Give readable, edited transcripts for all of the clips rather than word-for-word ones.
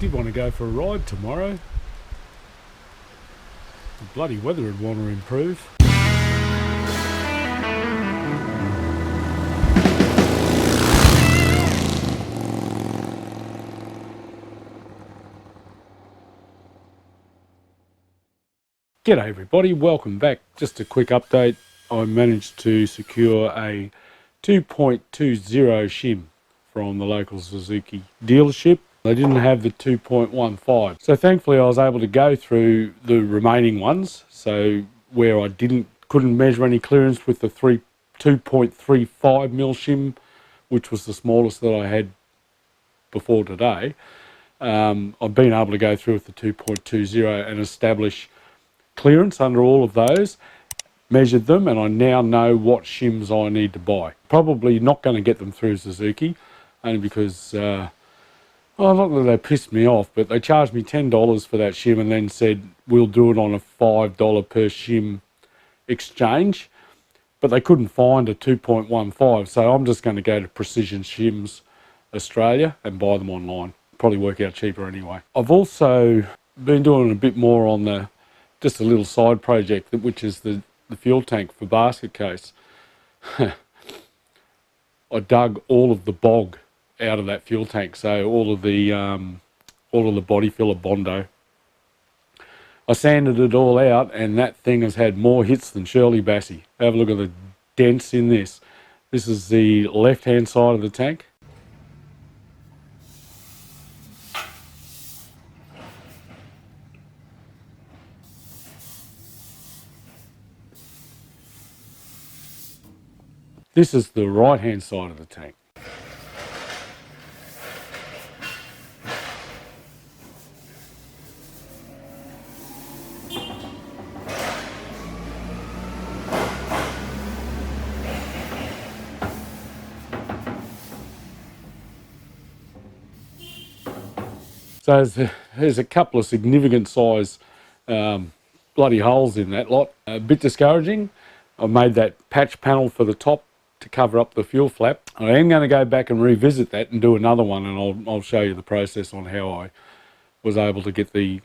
Did want to go for a ride tomorrow. The bloody weather would want to improve. G'day everybody, welcome back. Just a quick update. I managed to secure a 2.20 shim from the local Suzuki dealership. They didn't have the 2.15. So thankfully I was able to go through the remaining ones. So where I couldn't measure any clearance with the 2.35 mil shim, which was the smallest that I had before today, I've been able to go through with the 2.20 and establish clearance under all of those, measured them, and I now know what shims I need to buy. Probably not going to get them through Suzuki, only because, well, not that they pissed me off, but they charged me $10 for that shim and then said, we'll do it on a $5 per shim exchange, but they couldn't find a 2.15, so I'm just going to go to Precision Shims Australia and buy them online. Probably work out cheaper anyway. I've also been doing a bit more on just a little side project, which is the fuel tank for basket case. I dug all of the bog out of that fuel tank, so all of the body filler Bondo. I sanded it all out, and that thing has had more hits than Shirley Bassey. Have a look at the dents in this. This is the left-hand side of the tank. This is the right-hand side of the tank. So there's a couple of significant size bloody holes in that lot. A bit discouraging. I made that patch panel for the top to cover up the fuel flap. I am going to go back and revisit that and do another one, and I'll show you the process on how I was able to get the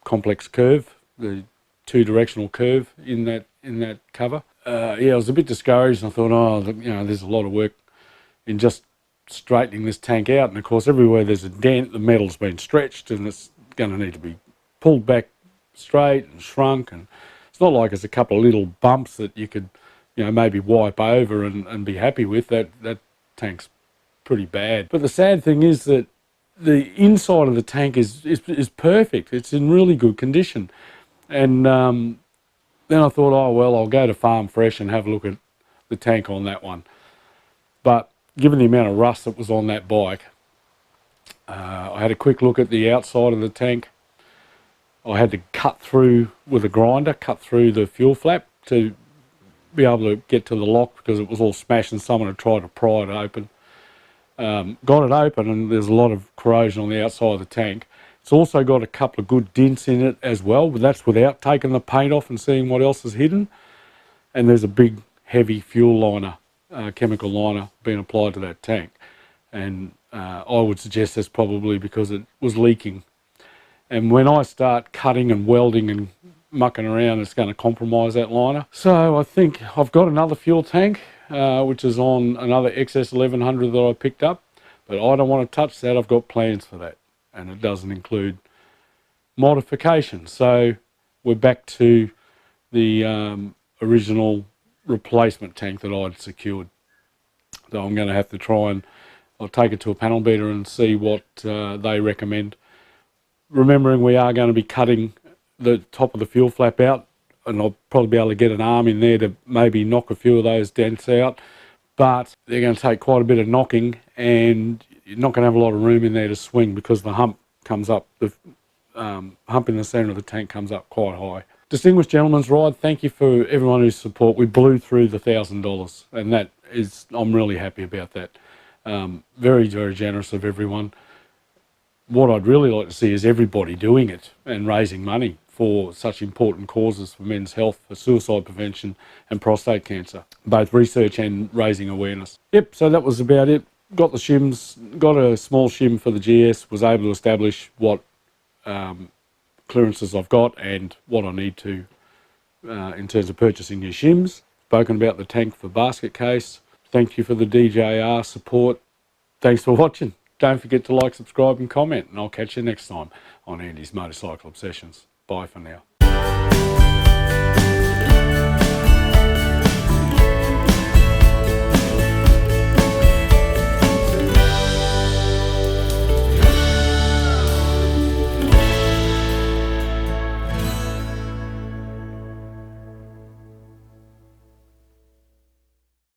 complex curve, the two-directional curve in that cover. Yeah, I was a bit discouraged, and I thought, oh, there's a lot of work in just straightening this tank out, and of course everywhere there's a dent, the metal's been stretched, and it's going to need to be pulled back straight and shrunk, and it's not like it's a couple of little bumps that you could maybe wipe over and be happy with. That tank's pretty bad. But the sad thing is that the inside of the tank is perfect. It's in really good condition. And then I thought, oh well, I'll go to Farm Fresh and have a look at the tank on that one. But given the amount of rust that was on that bike, I had a quick look at the outside of the tank. I had to cut through with a grinder, cut through the fuel flap to be able to get to the lock because it was all smashed, and someone had tried to pry it open. Got it open, and there's a lot of corrosion on the outside of the tank. It's also got a couple of good dents in it as well, but that's without taking the paint off and seeing what else is hidden. And there's a big heavy fuel liner, chemical liner being applied to that tank. And I would suggest that's probably because it was leaking. And when I start cutting and welding and mucking around, it's going to compromise that liner. So I think I've got another fuel tank, which is on another XS1100 that I picked up, but I don't want to touch that. I've got plans for that, and it doesn't include modifications. So we're back to the original replacement tank that I'd secured. So I'm going to have to try and I'll take it to a panel beater and see what they recommend. Remembering we are going to be cutting the top of the fuel flap out, and I'll probably be able to get an arm in there to maybe knock a few of those dents out, but they're going to take quite a bit of knocking, and you're not going to have a lot of room in there to swing because the hump comes up, the hump in the centre of the tank comes up quite high. Distinguished Gentleman's Ride, thank you for everyone whose support. We blew through the $1,000, and that is, I'm really happy about that. Very, very generous of everyone. What I'd really like to see is everybody doing it and raising money for such important causes for men's health, for suicide prevention and prostate cancer, both research and raising awareness. Yep, so that was about it. got the shims, got a small shim for the GS, was able to establish what clearances I've got and what I need to in terms of purchasing new shims. Spoken about the tank for basket case. Thank you for the DGR support. Thanks for watching. Don't forget to like, subscribe and comment, and I'll catch you next time on Andy's Motorcycle Obsessions. Bye for now.